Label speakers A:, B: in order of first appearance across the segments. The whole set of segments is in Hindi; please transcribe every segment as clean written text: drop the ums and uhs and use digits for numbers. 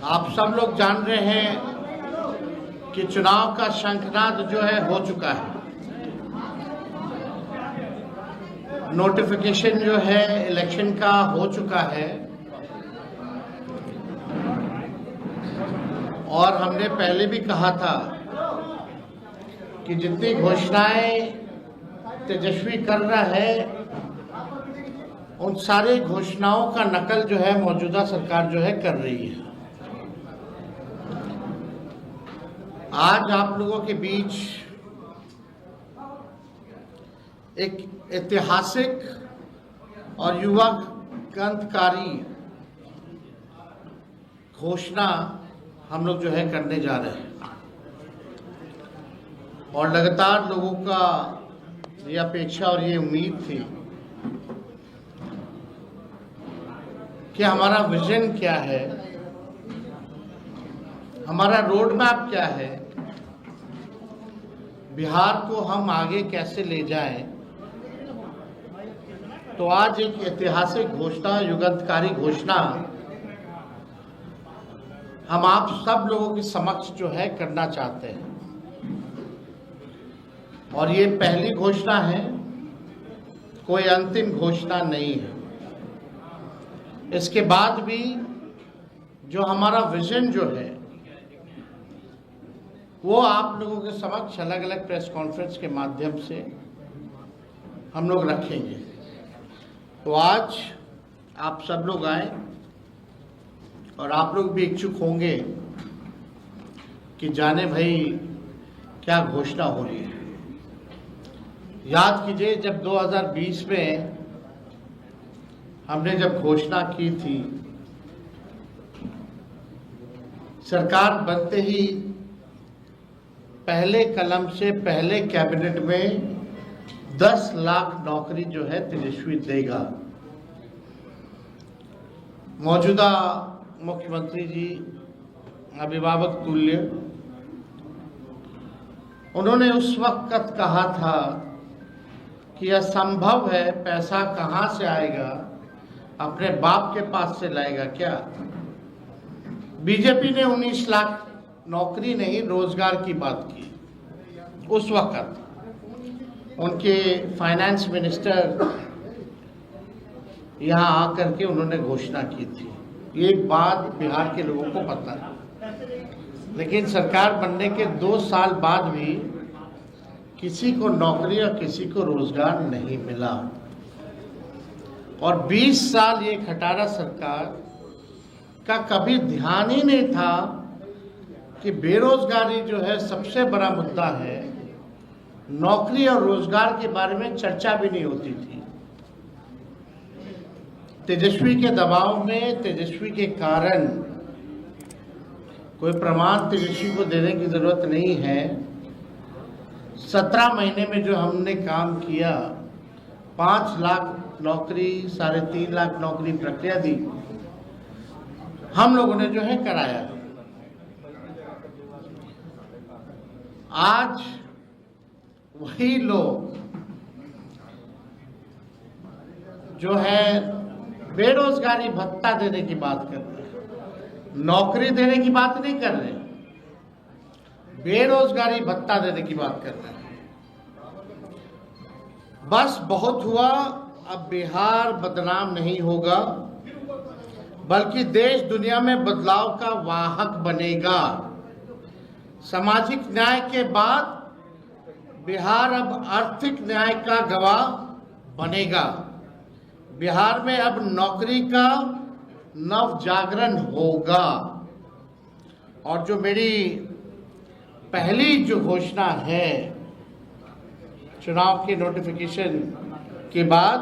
A: आप सब लोग जान रहे हैं कि चुनाव का शंखनाद जो है हो चुका है। नोटिफिकेशन जो है इलेक्शन का हो चुका है और हमने पहले भी कहा था कि जितनी घोषणाएं तेजस्वी कर रहा है उन सारी घोषणाओं का नकल जो है मौजूदा सरकार जो है कर रही है। आज आप लोगों के बीच एक ऐतिहासिक और युवा क्रांतिकारी घोषणा हम लोग जो है करने जा रहे हैं और लगातार लोगों का ये अपेक्षा और ये उम्मीद थी कि हमारा विजन क्या है, हमारा रोड मैप क्या है, बिहार को हम आगे कैसे ले जाएं। तो आज एक ऐतिहासिक घोषणा, युगांतकारी घोषणा हम आप सब लोगों के समक्ष जो है करना चाहते हैं और ये पहली घोषणा है, कोई अंतिम घोषणा नहीं है। इसके बाद भी जो हमारा विजन जो है वो आप लोगों के समक्ष अलग अलग प्रेस कॉन्फ्रेंस के माध्यम से हम लोग रखेंगे। तो आज आप सब लोग आए और आप लोग भी इच्छुक होंगे कि जाने भाई क्या घोषणा हो रही है। याद कीजिए जब 2020 में हमने जब घोषणा की थी, सरकार बनते ही पहले कलम से पहले कैबिनेट में 10 लाख नौकरी जो है तेजस्वी देगा। मौजूदा मुख्यमंत्री जी अभिभावक तुल्य, उन्होंने उस वक्त कहा था कि यह संभव है, पैसा कहां से आएगा, अपने बाप के पास से लाएगा क्या। बीजेपी ने 19 लाख नौकरी नहीं रोजगार की बात की। उस वक्त उनके फाइनेंस मिनिस्टर यहाँ आकर के उन्होंने घोषणा की थी। ये बात बिहार के लोगों को पता है, लेकिन सरकार बनने के 2 साल बाद भी किसी को नौकरी और किसी को रोजगार नहीं मिला और 20 साल ये खटारा सरकार का कभी ध्यान ही नहीं था कि बेरोजगारी जो है सबसे बड़ा मुद्दा है। नौकरी और रोजगार के बारे में चर्चा भी नहीं होती थी। तेजस्वी के दबाव में, तेजस्वी के कारण, कोई प्रमाण तेजस्वी को देने की जरूरत नहीं है, 17 महीने में जो हमने काम किया, 5 लाख नौकरी, 3.5 लाख नौकरी प्रक्रिया दी, हम लोगों ने जो है कराया। आज वही लोग जो है बेरोजगारी भत्ता देने की बात कर रहे हैं, नौकरी देने की बात नहीं कर रहे, बेरोजगारी भत्ता देने की बात कर रहे हैं। बस बहुत हुआ, अब बिहार बदनाम नहीं होगा बल्कि देश दुनिया में बदलाव का वाहक बनेगा। सामाजिक न्याय के बाद बिहार अब आर्थिक न्याय का गवाह बनेगा। बिहार में अब नौकरी का नव जागरण होगा और जो मेरी पहली जो घोषणा है चुनाव के नोटिफिकेशन के बाद,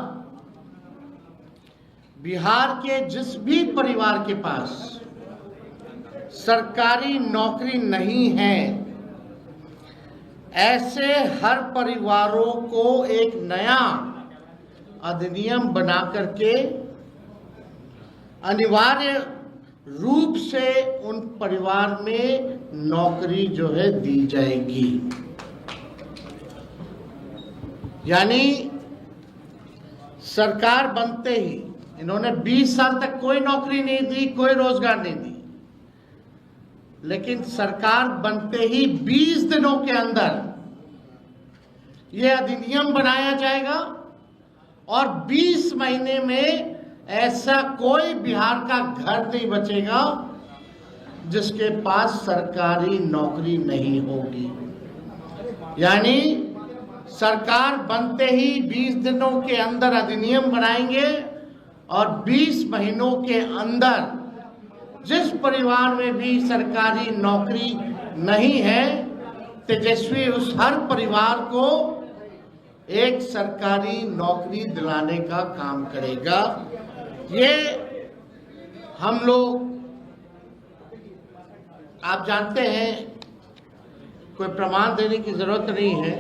A: बिहार के जिस भी परिवार के पास सरकारी नौकरी नहीं है, ऐसे हर परिवारों को एक नया अधिनियम बना करके अनिवार्य रूप से उन परिवार में नौकरी जो है दी जाएगी। यानी सरकार बनते ही इन्होंने 20 साल तक कोई नौकरी नहीं दी, कोई रोजगार नहीं दी। लेकिन सरकार बनते ही 20 दिनों के अंदर यह अधिनियम बनाया जाएगा और 20 महीने में ऐसा कोई बिहार का घर नहीं बचेगा जिसके पास सरकारी नौकरी नहीं होगी। यानी सरकार बनते ही 20 दिनों के अंदर अधिनियम बनाएंगे और 20 महीनों के अंदर जिस परिवार में भी सरकारी नौकरी नहीं है, तेजस्वी उस हर परिवार को एक सरकारी नौकरी दिलाने का काम करेगा। ये हम लोग, आप जानते हैं, कोई प्रमाण देने की जरूरत नहीं है।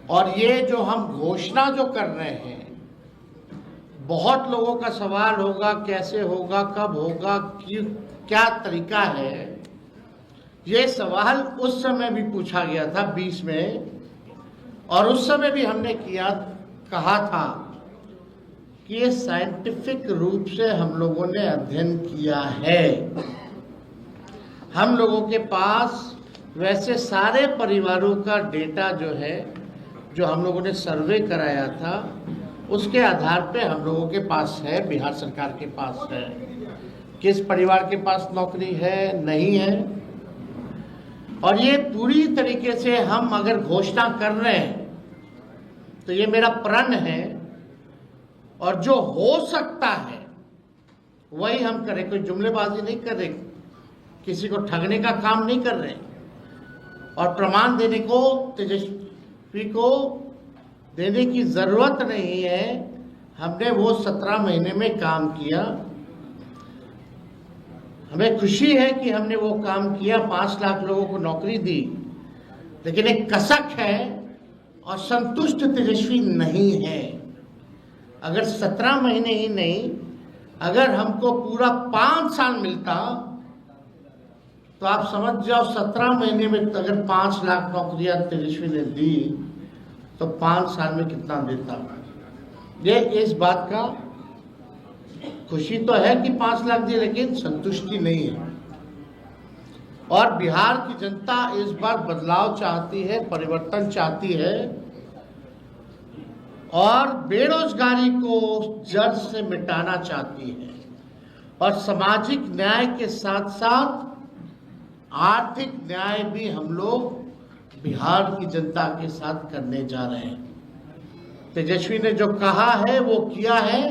A: और ये जो हम घोषणा जो कर रहे हैं, बहुत लोगों का सवाल होगा कैसे होगा, कब होगा, क्या तरीका है। ये सवाल उस समय भी पूछा गया था 20 में, और उस समय भी हमने कहा था कि ये साइंटिफिक रूप से हम लोगों ने अध्ययन किया है। हम लोगों के पास वैसे सारे परिवारों का डेटा जो है, जो हम लोगों ने सर्वे कराया था, उसके आधार पे हम लोगों के पास है, बिहार सरकार के पास है, किस परिवार के पास नौकरी है, नहीं है। और ये पूरी तरीके से हम अगर घोषणा कर रहे हैं तो ये मेरा प्रण है, और जो हो सकता है वही हम करें। कोई जुमलेबाजी नहीं कर रहे, किसी को ठगने का काम नहीं कर रहे, और प्रमाण देने को तेजस्वी को देने की जरूरत नहीं है। हमने वो 17 महीने में काम किया। हमें खुशी है कि हमने वो काम किया, 5 लाख लोगों को नौकरी दी, लेकिन एक कसक है और संतुष्ट तेजस्वी नहीं है। अगर 17 महीने ही नहीं, अगर हमको पूरा 5 साल मिलता तो आप समझ जाओ 17 महीने में अगर 5 लाख नौकरियां तेजस्वी ने दी तो 5 साल में कितना देता। ये इस बात का खुशी तो है कि 5 लाख दी, लेकिन संतुष्टि नहीं है। और बिहार की जनता इस बार बदलाव चाहती है, परिवर्तन चाहती है, और बेरोजगारी को जड़ से मिटाना चाहती है, और सामाजिक न्याय के साथ साथ आर्थिक न्याय भी हम लोग बिहार की जनता के साथ करने जा रहे हैं। तेजस्वी ने जो कहा है वो किया है,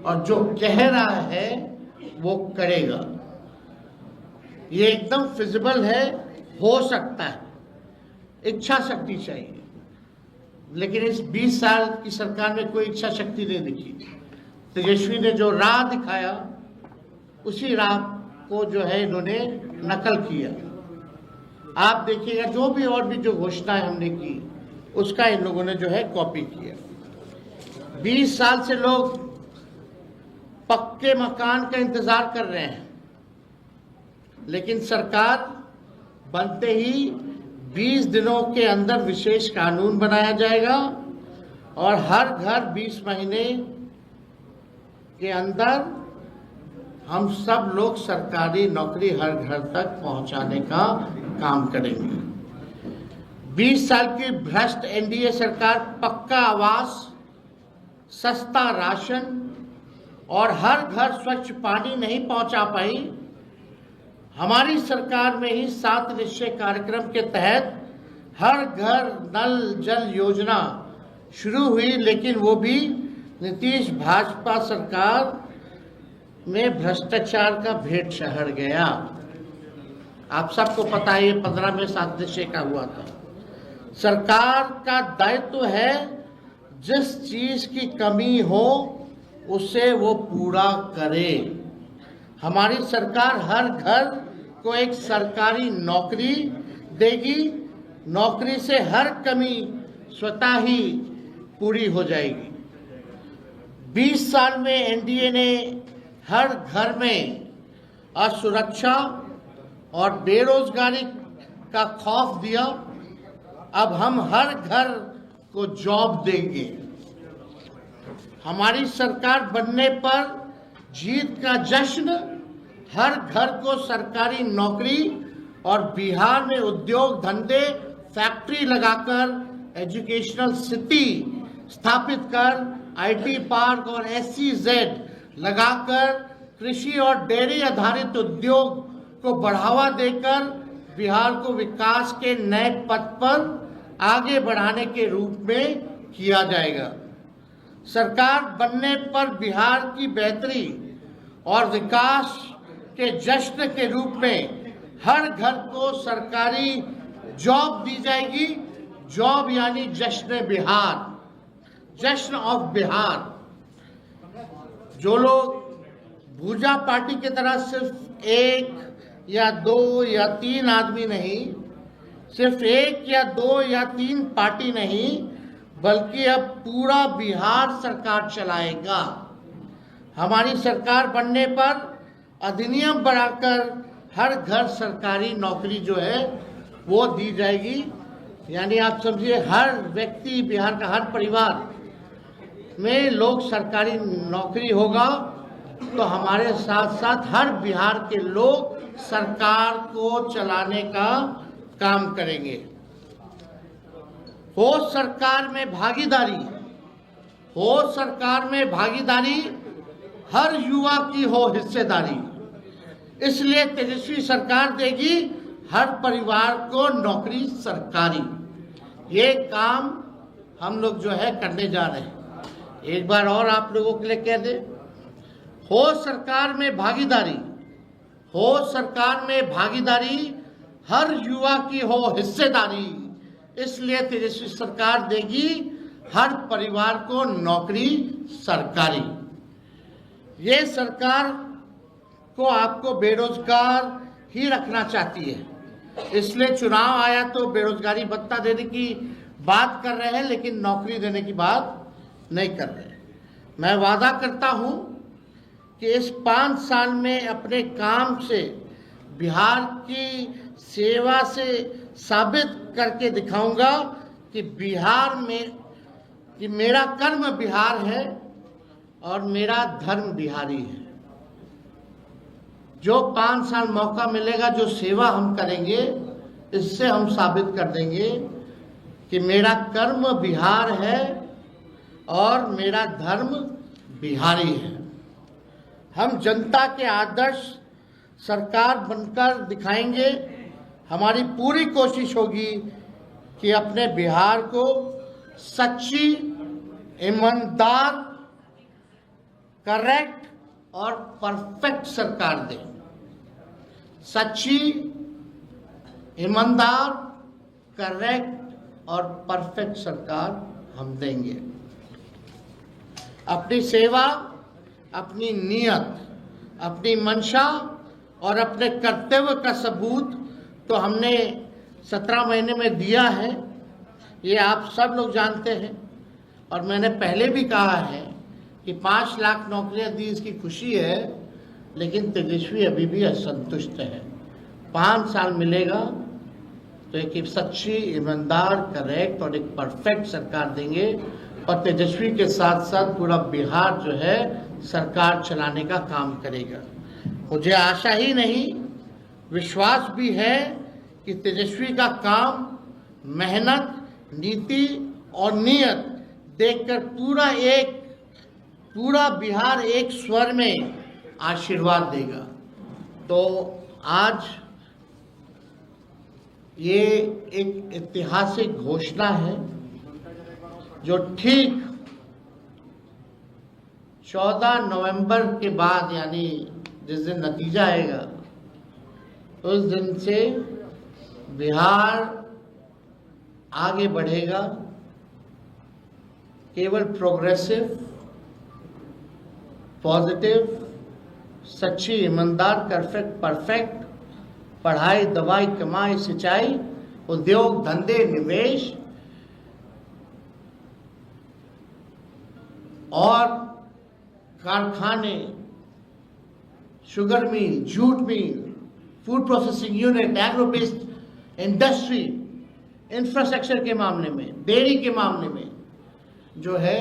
A: और जो कह रहा है वो करेगा। ये एकदम फिजिबल है, हो सकता है, इच्छा शक्ति चाहिए। लेकिन इस 20 साल की सरकार में कोई इच्छा शक्ति नहीं दिखी। तेजस्वी ने जो राह दिखाया, उसी राह को जो है इन्होंने नकल किया। आप देखिएगा जो भी और भी जो घोषणाएं हमने की, उसका इन लोगों ने जो है कॉपी किया। 20 साल से लोग पक्के मकान का इंतजार कर रहे हैं, लेकिन सरकार बनते ही 20 दिनों के अंदर विशेष कानून बनाया जाएगा, और हर घर 20 महीने के अंदर हम सब लोग सरकारी नौकरी हर घर तक पहुंचाने का काम करेंगे। 20 साल की भ्रष्ट एनडीए सरकार पक्का आवास, सस्ता राशन और हर घर स्वच्छ पानी नहीं पहुंचा पाई। हमारी सरकार में ही 7 निश्चय कार्यक्रम के तहत हर घर नल जल योजना शुरू हुई, लेकिन वो भी नीतीश भाजपा सरकार में भ्रष्टाचार का भेंट चढ़ गया। आप सबको पता है, ये 15 में 7 निश्चय का हुआ था। सरकार का दायित्व है जिस चीज की कमी हो उसे वो पूरा करे। हमारी सरकार हर घर को एक सरकारी नौकरी देगी, नौकरी से हर कमी स्वतः ही पूरी हो जाएगी। 20 साल में एनडीए ने हर घर में असुरक्षा और बेरोजगारी का खौफ दिया। अब हम हर घर को जॉब देंगे। हमारी सरकार बनने पर जीत का जश्न हर घर को सरकारी नौकरी और बिहार में उद्योग धंधे फैक्ट्री लगाकर एजुकेशनल सिटी स्थापित कर आईटी पार्क और SEZ लगाकर कृषि और डेयरी आधारित उद्योग को बढ़ावा देकर बिहार को विकास के नए पथ पर आगे बढ़ाने के रूप में किया जाएगा। सरकार बनने पर बिहार की बेहतरी और विकास के जश्न के रूप में हर घर को सरकारी जॉब दी जाएगी। जॉब यानी जश्न बिहार, जश्न ऑफ बिहार। जो लोग भूजा पार्टी की तरह सिर्फ 1 या 2 या 3 आदमी नहीं, सिर्फ 1 या 2 या 3 पार्टी नहीं, बल्कि अब पूरा बिहार सरकार चलाएगा। हमारी सरकार बनने पर अधिनियम बनाकर हर घर सरकारी नौकरी जो है वो दी जाएगी। यानी आप समझिए हर व्यक्ति, बिहार का हर परिवार में लोग सरकारी नौकरी होगा, तो हमारे साथ साथ हर बिहार के लोग सरकार को चलाने का काम करेंगे। हो सरकार में भागीदारी, हो सरकार में भागीदारी, हर युवा की हो हिस्सेदारी। इसलिए तेजस्वी सरकार देगी हर परिवार को नौकरी सरकारी। ये काम हम लोग जो है करने जा रहे हैं। एक बार और आप लोगों के लिए कह दे, हो सरकार में भागीदारी, हो सरकार में भागीदारी, हर युवा की हो हिस्सेदारी। इसलिए तेजस्वी सरकार देगी हर परिवार को नौकरी सरकारी। ये सरकार को आपको बेरोजगार ही रखना चाहती है, इसलिए चुनाव आया तो बेरोजगारी भत्ता देने की बात कर रहे हैं, लेकिन नौकरी देने की बात नहीं कर रहे। मैं वादा करता हूं कि इस 5 साल में अपने काम से बिहार की सेवा से साबित करके दिखाऊंगा कि बिहार में कि मेरा कर्म बिहार है और मेरा धर्म बिहारी है। जो 5 साल मौका मिलेगा, जो सेवा हम करेंगे, इससे हम साबित कर देंगे कि मेरा कर्म बिहार है और मेरा धर्म बिहारी है। हम जनता के आदर्श सरकार बनकर दिखाएंगे। हमारी पूरी कोशिश होगी कि अपने बिहार को सच्ची, ईमानदार, करेक्ट और परफेक्ट सरकार दें। सच्ची, ईमानदार, करेक्ट और परफेक्ट सरकार हम देंगे। अपनी सेवा, अपनी नियत, अपनी मंशा और अपने कर्तव्य का सबूत तो हमने 17 महीने में दिया है, ये आप सब लोग जानते हैं। और मैंने पहले भी कहा है कि 5 लाख नौकरियां दी, इसकी खुशी है, लेकिन तेजस्वी अभी भी असंतुष्ट है। 5 साल मिलेगा तो एक सच्ची, ईमानदार, करेक्ट और एक परफेक्ट सरकार देंगे। और तेजस्वी के साथ साथ पूरा बिहार जो है सरकार चलाने का काम करेगा। मुझे आशा ही नहीं, विश्वास भी है कि तेजस्वी का काम, मेहनत, नीति और नियत देखकर पूरा बिहार एक स्वर में आशीर्वाद देगा। तो आज ये एक ऐतिहासिक घोषणा है जो ठीक 14 नवंबर के बाद, यानी जिस दिन नतीजा आएगा उस दिन से बिहार आगे बढ़ेगा। केवल प्रोग्रेसिव, पॉजिटिव, सच्ची, ईमानदार, परफेक्ट, पढ़ाई, दवाई, कमाई, सिंचाई, उद्योग, धंधे, निवेश और कारखाने, sugar mill, jute mill, food processing unit, agro based industry, infrastructure के मामले में, डेयरी के मामले में जो है,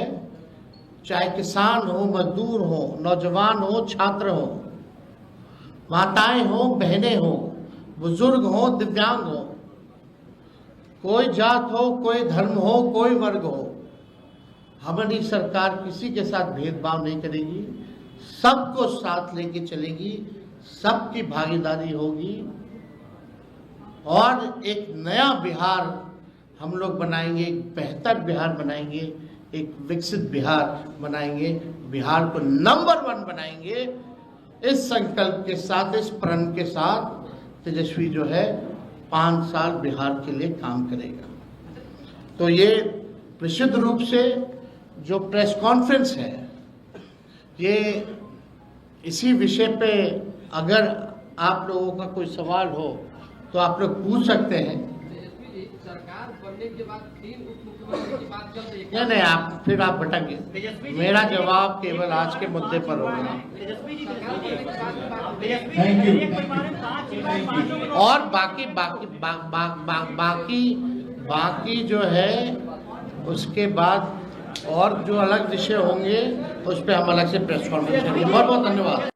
A: चाहे किसान हो, मजदूर हो, नौजवान हो, छात्र हो, माताएं हो, बहनें हो, बुजुर्ग हो, दिव्यांग हो, कोई जात हो, कोई धर्म हो, कोई वर्ग हो, हमारी सरकार किसी के साथ भेदभाव नहीं करेगी, सबको साथ लेके चलेगी, सबकी भागीदारी होगी और एक नया बिहार हम लोग बनाएंगे, एक बेहतर बिहार बनाएंगे, एक विकसित बिहार बनाएंगे, बिहार को नंबर 1 बनाएंगे। इस संकल्प के साथ, इस प्रण के साथ तेजस्वी जो है 5 साल बिहार के लिए काम करेगा। तो ये विशुद्ध रूप से जो प्रेस कॉन्फ्रेंस है, ये इसी विषय पे अगर आप लोगों का कोई सवाल हो तो आप लोग पूछ सकते हैं।
B: सरकार बनने के बाद 3 उप मुख्यमंत्री की बात चल रही है।
A: नहीं, आप भटकेंगे। मेरा जवाब केवल आज के मुद्दे पर होगा। और बाकी जो है उसके बाद और जो अलग विषय होंगे उस पर हम अलग से प्रेस कॉन्फ्रेंस करेंगे। बहुत बहुत धन्यवाद।